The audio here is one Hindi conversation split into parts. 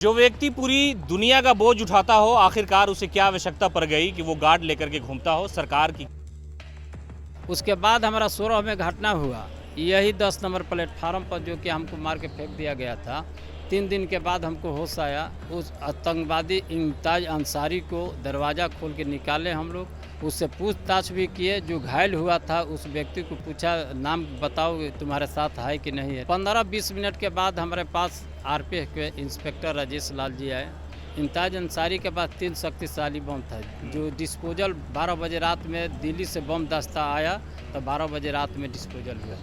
जो व्यक्ति पूरी दुनिया का बोझ उठाता हो, आखिरकार उसे क्या आवश्यकता पड़ गई कि वो गार्ड लेकर के घूमता हो सरकार की। उसके बाद हमारा 16 में घटना हुआ, यही 10 नंबर प्लेटफार्म पर जो कि हमको मार के फेंक दिया गया था। 3 दिन के बाद हमको होश आया। उस आतंकवादी इम्तियाज अंसारी को दरवाज़ा खोल के निकाले हम लोग। उससे पूछताछ भी किए। जो घायल हुआ था उस व्यक्ति को पूछा, नाम बताओ तुम्हारे साथ है कि नहीं है। 15-20 मिनट के बाद हमारे पास आरपीएफ के इंस्पेक्टर राजेश लाल जी आए। इम्तियाज अंसारी के पास 3 शक्तिशाली बम था, जो डिस्पोजल 12 बजे रात में दिल्ली से बम दस्ता आया तो 12 बजे रात में डिस्पोजल हुआ।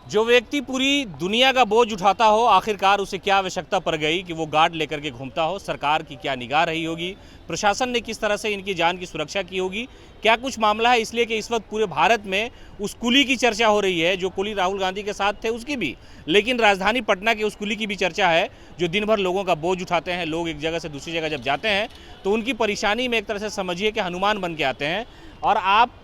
जो व्यक्ति पूरी दुनिया का बोझ उठाता हो, आखिरकार उसे क्या आवश्यकता पड़ गई कि वो गार्ड लेकर के घूमता हो। सरकार की क्या निगाह रही होगी, प्रशासन ने किस तरह से इनकी जान की सुरक्षा की होगी, क्या कुछ मामला है। इसलिए कि इस वक्त पूरे भारत में उस कुली की चर्चा हो रही है, जो कुली राहुल गांधी के साथ थे उसकी भी, लेकिन राजधानी पटना के उस कुली की भी चर्चा है जो दिन भर लोगों का बोझ उठाते हैं। लोग एक जगह से दूसरी जगह जब जाते हैं तो उनकी परेशानी में एक तरह से समझिए कि हनुमान बन के आते हैं। और आप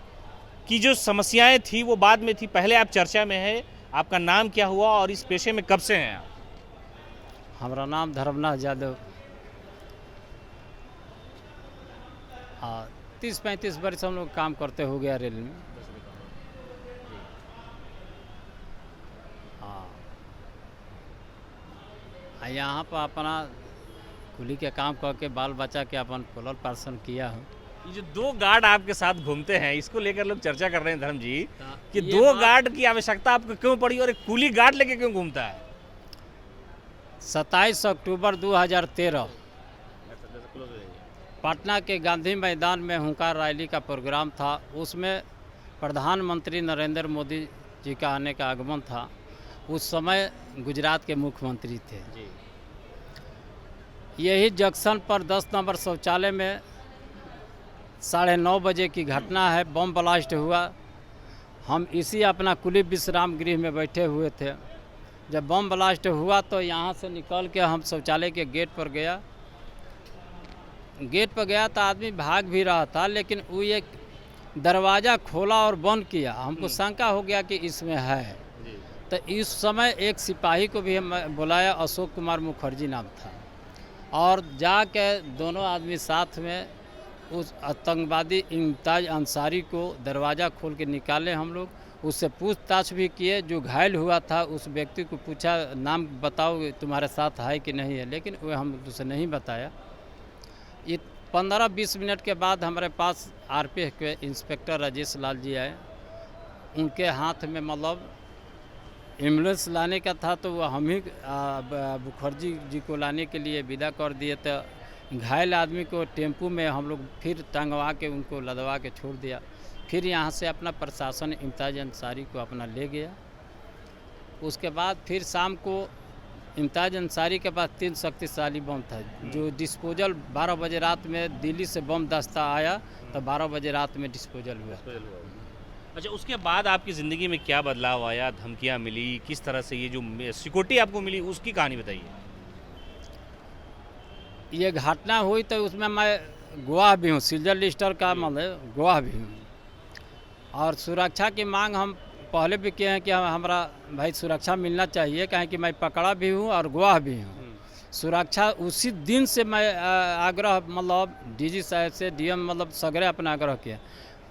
की जो समस्याएं थी वो बाद में थी, पहले आप चर्चा में है। आपका नाम क्या हुआ और इस पेशे में कब से हैं आप? हमारा नाम धर्मनाथ यादव। 30-35 वर्ष हम लोग काम करते हो गया रेल में। हाँ, यहाँ पर अपना कुली के काम करके बाल बच्चा के अपन पालन पोषण किया हूँ। ये जो 2 गार्ड आपके साथ घूमते हैं, इसको लेकर लोग चर्चा कर रहे हैं धर्म जी कि 2 गार्ड की आवश्यकता आपको क्यों पड़ी और एक कुली गार्ड लेके क्यों घूमता है। 27 अक्टूबर 2013 पटना के गांधी मैदान में हुंकार रैली का प्रोग्राम था। उसमें प्रधानमंत्री नरेंद्र मोदी जी का आने का आगमन था। उस समय गुजरात के मुख्यमंत्री थे। यही जंक्शन पर 10 नंबर शौचालय में 9:30 बजे की घटना है। बम ब्लास्ट हुआ। हम इसी अपना कुली विश्राम गृह में बैठे हुए थे। जब बम ब्लास्ट हुआ तो यहाँ से निकल के हम शौचालय के गेट पर गया तो आदमी भाग भी रहा था, लेकिन वो एक दरवाज़ा खोला और बंद किया। हमको शंका हो गया कि इसमें है। तो इस समय एक सिपाही को भी हम बुलाया, अशोक कुमार मुखर्जी नाम था, और जाके दोनों आदमी साथ में उस आतंकवादी इम्तियाज अंसारी को दरवाज़ा खोल के निकाले हम लोग। उससे पूछताछ भी किए। जो घायल हुआ था उस व्यक्ति को पूछा, नाम बताओ तुम्हारे साथ है कि नहीं है, लेकिन वह हम उसे नहीं बताया। ये 15-20 मिनट के बाद हमारे पास आरपीएफ के इंस्पेक्टर राजेश लाल जी आए। उनके हाथ में मतलब एम्बुलेंस लाने का था, तो वह हम ही मुखर्जी जी को लाने के लिए विदा कर दिए। तो घायल आदमी को टेम्पू में हम लोग फिर टंगवा के उनको लदवा के छोड़ दिया। फिर यहाँ से अपना प्रशासन इम्तियाज अंसारी को अपना ले गया। उसके बाद फिर शाम को इम्तियाज अंसारी के पास 3 शक्तिशाली बम था, जो डिस्पोजल 12 बजे रात में दिल्ली से बम दस्ता आया तो 12 बजे रात में डिस्पोजल हुआ। अच्छा, उसके बाद आपकी ज़िंदगी में क्या बदलाव आया, धमकियाँ मिली, किस तरह से ये जो सिक्योरिटी आपको मिली उसकी कहानी बताइए। ये घटना हुई तो उसमें मैं गवाह भी हूँ, सिल्वर लिस्टर का मतलब गवाह भी हूँ। और सुरक्षा की मांग हम पहले भी किए हैं कि हमारा भाई सुरक्षा मिलना चाहिए, कहें कि मैं पकड़ा भी हूँ और गवाह भी हूँ। सुरक्षा उसी दिन से मैं आग्रह मतलब डीजी साहब से डीएम मतलब सगरे अपना आग्रह किया।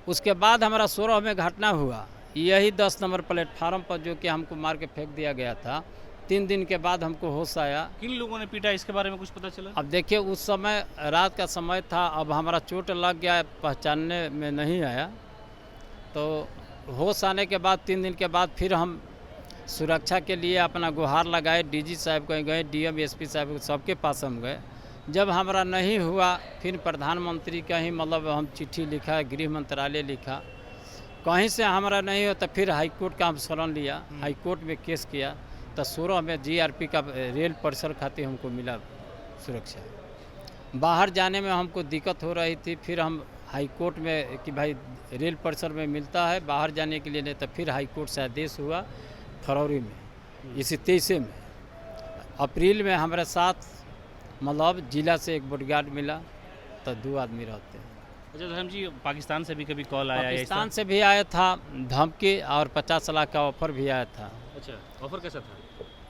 उसके बाद हमारा 16 में घटना हुआ, यही 10 नंबर प्लेटफार्म पर जो कि हमको मार के फेंक दिया गया था। 3 दिन के बाद हमको होश आया। किन लोगों ने पीटा, इसके बारे में कुछ पता चला? अब देखिए, उस समय रात का समय था। अब हमारा चोट लग गया, पहचानने में नहीं आया। तो होश आने के बाद 3 दिन के बाद फिर हम सुरक्षा के लिए अपना गुहार लगाए। डीजी साहब कहीं गए, डीएम एसपी साहब सबके पास हम गए। जब हमारा नहीं हुआ, फिर प्रधानमंत्री का ही मतलब हम चिट्ठी लिखा, गृह मंत्रालय लिखा, कहीं से हमारा नहीं हो तो फिर हाईकोर्ट का हम शरण लिया, हाईकोर्ट में केस किया। तो 16 में जीआरपी का रेल परिसर खातिर हमको मिला सुरक्षा। बाहर जाने में हमको दिक्कत हो रही थी। फिर हम हाईकोर्ट में कि भाई रेल परिसर में मिलता है बाहर जाने के लिए, नहीं तो फिर हाईकोर्ट से आदेश हुआ फरवरी में, इसी 23 में। अप्रैल में हमारे साथ मतलब जिला से एक बॉडीगार्ड मिला, तो 2 आदमी रहते हैं। अच्छा धर्म जी, पाकिस्तान से भी कभी कॉल आया? पाकिस्तान से भी आया था धमकी, और 50 लाख का ऑफर भी आया था। अच्छा, ऑफर कैसा था?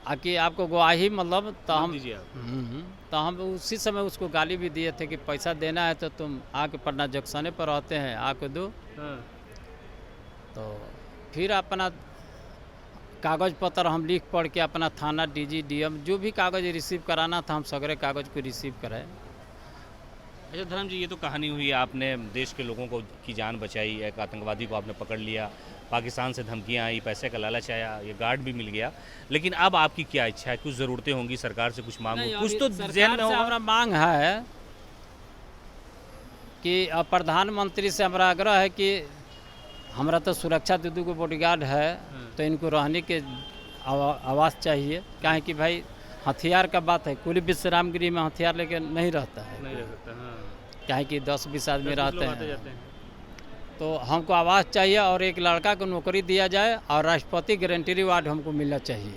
आकि आपको गवाही मतलब तो हम दीजिए आप। तो हम उसी समय उसको गाली भी दिए थे कि पैसा देना है तो तुम आके पटना जंक्शने पर रहते हैं आके दो। हाँ। तो फिर अपना कागज़ पत्र हम लिख पढ़ के अपना थाना डीजी डीएम जो भी कागज़ रिसीव कराना था हम सगरे कागज़ को रिसीव कराए। अच्छा धर्म जी, ये तो कहानी हुई, आपने देश के लोगों को की जान बचाई, एक आतंकवादी को आपने पकड़ लिया, पाकिस्तान से धमकियां आई, पैसे का लालच आया, ये गार्ड भी मिल गया, लेकिन अब आपकी क्या इच्छा है? कुछ ज़रूरतें होंगी, सरकार से कुछ मांगो, नहीं, कुछ अभी तो सरकार ज़हन में से होगा। हमारा मांग है कि अब प्रधानमंत्री से हमारा आग्रह है कि हमारा तो सुरक्षा दीदी को बॉडीगार्ड है तो इनको रहने के आवास चाहिए। काहे कि भाई हथियार का बात है, कुली विश्राम गृह में हथियार लेके नहीं रहता है, नहीं रह सकता। हाँ। काहे कि 10-20 आदमी 10-20 रहते लोग आते हैं। जाते हैं। तो हमको आवास चाहिए और एक लड़का को नौकरी दिया जाए और राष्ट्रपति गारंटी अवार्ड हमको मिलना चाहिए।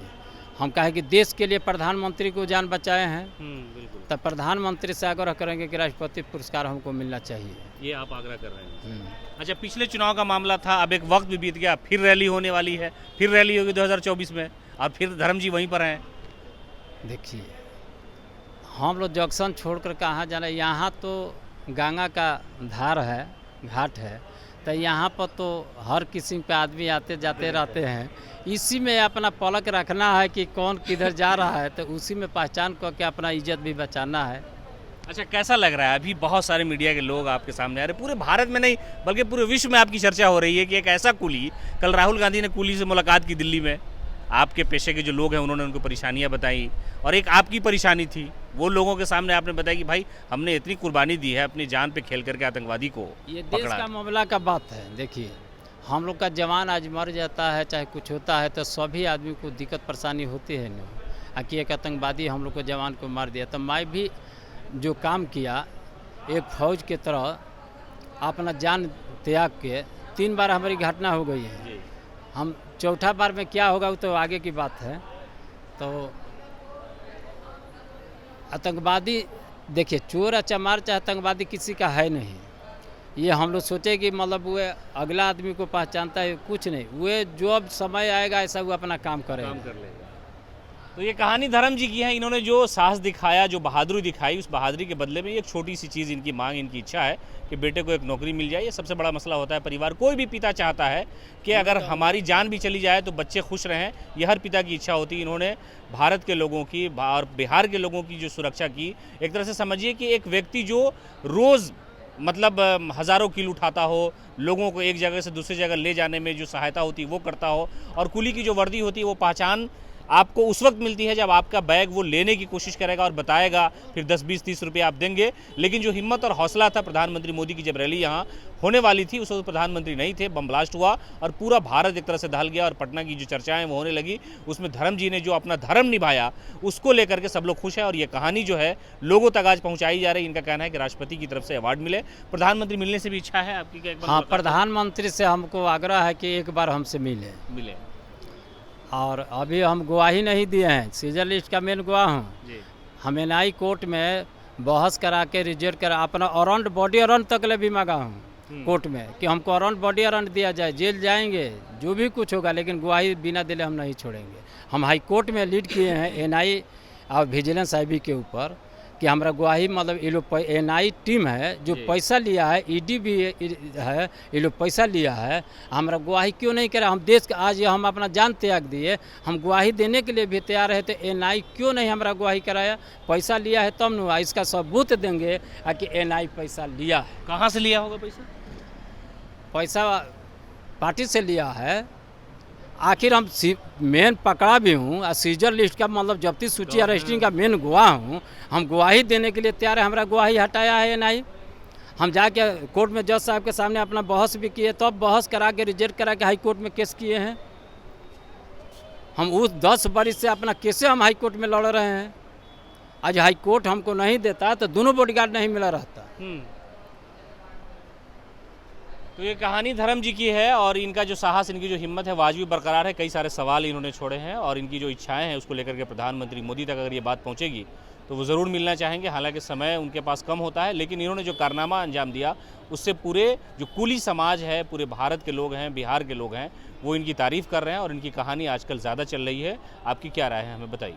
हम कहें कि देश के लिए प्रधानमंत्री को जान बचाए हैं बिल्कुल। तब प्रधानमंत्री से आग्रह करेंगे कि राष्ट्रपति पुरस्कार हमको मिलना चाहिए। ये आप आग्रह कर रहे हैं। अच्छा, पिछले चुनाव का मामला था, अब एक वक्त भी बीत गया, फिर रैली होने वाली है, फिर रैली होगी 2024 में, और फिर धर्म जी वहीं पर हैं। देखिए, हम लोग जंक्शन छोड़कर कहाँ जाना, यहाँ तो गंगा का धार है, घाट है, तो यहाँ पर तो हर किस्म के आदमी आते जाते रहते हैं। इसी में अपना पलक रखना है कि कौन किधर जा रहा है, तो उसी में पहचान करके अपना इज्जत भी बचाना है। अच्छा, कैसा लग रहा है? अभी बहुत सारे मीडिया के लोग आपके सामने आ रहे, पूरे भारत में नहीं बल्कि पूरे विश्व में आपकी चर्चा हो रही है कि एक ऐसा कुली, कल राहुल गांधी ने कुली से मुलाकात की दिल्ली में, आपके पेशे के जो लोग हैं उन्होंने उनको परेशानियां बताई, और एक आपकी परेशानी थी, वो लोगों के सामने आपने बताया कि भाई हमने इतनी कुर्बानी दी है, अपनी जान पे खेल करके आतंकवादी को ये देश पकड़ा। का मामला का बात है। देखिए, हम लोग का जवान आज मर जाता है चाहे कुछ होता है तो सभी आदमी को दिक्कत परेशानी होती है ना, कि एक आतंकवादी हम लोग को जवान को मार दिया। तो मैं भी जो काम किया एक फौज के तरह अपना जान त्याग के 3 बार हमारी घटना हो गई है। जी। हम चौथा बार में क्या होगा वो तो आगे की बात है। तो आतंकवादी, देखिए, चोर या चमार चाहे आतंकवादी किसी का है नहीं। ये हम लोग सोचे कि मतलब वो अगला आदमी को पहचानता है, कुछ नहीं, वो जो अब समय आएगा ऐसा वो अपना काम करेगा। काम कर लेगा। तो ये कहानी धर्म जी की है, इन्होंने जो साहस दिखाया, जो बहादुरी दिखाई, उस बहादुरी के बदले में एक छोटी सी चीज़ इनकी मांग, इनकी इच्छा है कि बेटे को एक नौकरी मिल जाए। ये सबसे बड़ा मसला होता है परिवार, कोई भी पिता चाहता है कि अगर हमारी जान भी चली जाए तो बच्चे खुश रहें, ये हर पिता की इच्छा होती है। इन्होंने भारत के लोगों की और बिहार के लोगों की जो सुरक्षा की, एक तरह से समझिए कि एक व्यक्ति जो रोज़ मतलब हज़ारों किलो उठाता हो, लोगों को एक जगह से दूसरी जगह ले जाने में जो सहायता होती है वो करता हो, और कुली की जो वर्दी होती है वो पहचान आपको उस वक्त मिलती है जब आपका बैग वो लेने की कोशिश करेगा और बताएगा, फिर 10, 20, 30 रुपये आप देंगे। लेकिन जो हिम्मत और हौसला था प्रधानमंत्री मोदी की, जब रैली यहाँ होने वाली थी उस वक्त प्रधानमंत्री नहीं थे, बम ब्लास्ट हुआ और पूरा भारत एक तरह से दहल गया, और पटना की जो चर्चाएं वो होने लगी, उसमें धर्म जी ने जो अपना धर्म निभाया उसको लेकर के सब लोग खुश हैं। और ये कहानी जो है लोगों तक आज पहुँचाई जा रही है। इनका कहना है कि राष्ट्रपति की तरफ से अवार्ड मिले, प्रधानमंत्री मिलने से भी इच्छा है आपकी? क्या एक बार हाँ, मुलाकात प्रधानमंत्री से हमको आग्रह है कि एक बार हमसे मिले? और अभी हम गवाही नहीं दिए हैं, सीजर लिस्ट का मेन गवाह हूँ। जी। हम एनआई कोर्ट में बहस करा के रिजेक्ट करा, अपना वारंट, बॉडी वारंट तक ले भी मांगा हूँ कोर्ट में कि हमको वारंट, बॉडी वारंट दिया जाए, जेल जाएंगे जो भी कुछ होगा, लेकिन गवाही बिना दिले हम नहीं छोड़ेंगे। हम हाई कोर्ट में लीड किए हैं एनआई और विजिलेंस आईबी के ऊपर कि हमारा गवाही, मतलब ये लोग एनआई टीम है जो पैसा लिया है, ईडी भी है, ये लोग पैसा लिया है, हमारा गवाही क्यों नहीं करा? हम देश का आज हम अपना जान त्याग दिए, हम गवाही देने के लिए भी तैयार है, तो एनआई क्यों नहीं हमारा गवाही कराया? पैसा लिया है तब न, इसका सबूत देंगे कि एनआई पैसा लिया है। कहाँ से लिया होगा पैसा? पैसा पार्टी से लिया है। आखिर हम मेन पकड़ा भी हूँ और सीजर लिस्ट का मतलब जब्ती सूची अरेस्टिंग का मेन गवाह हूँ। हम गवाही देने के लिए तैयार है, हमारा गवाही हटाया है एनआई। हम जाके कोर्ट में जज साहब के सामने अपना बहस भी किए, तब बहस करा के रिजेक्ट करा के हाई कोर्ट में केस किए हैं। हम उस 10 बरिस से अपना केसे हम हाई कोर्ट में लड़ रहे हैं। आज हाई कोर्ट हमको नहीं देता तो दोनों बॉडीगार्ड नहीं मिला रहता। तो ये कहानी धर्म जी की है और इनका जो साहस, इनकी जो हिम्मत है वो आज भी बरकरार है। कई सारे सवाल इन्होंने छोड़े हैं और इनकी जो इच्छाएं हैं उसको लेकर के प्रधानमंत्री मोदी तक अगर ये बात पहुंचेगी तो वो ज़रूर मिलना चाहेंगे। हालांकि समय उनके पास कम होता है, लेकिन इन्होंने जो कारनामा अंजाम दिया उससे पूरे जो कुली समाज है, पूरे भारत के लोग हैं, बिहार के लोग हैं, वो इनकी तारीफ़ कर रहे हैं और इनकी कहानी आजकल ज़्यादा चल रही है। आपकी क्या राय है, हमें बताइए।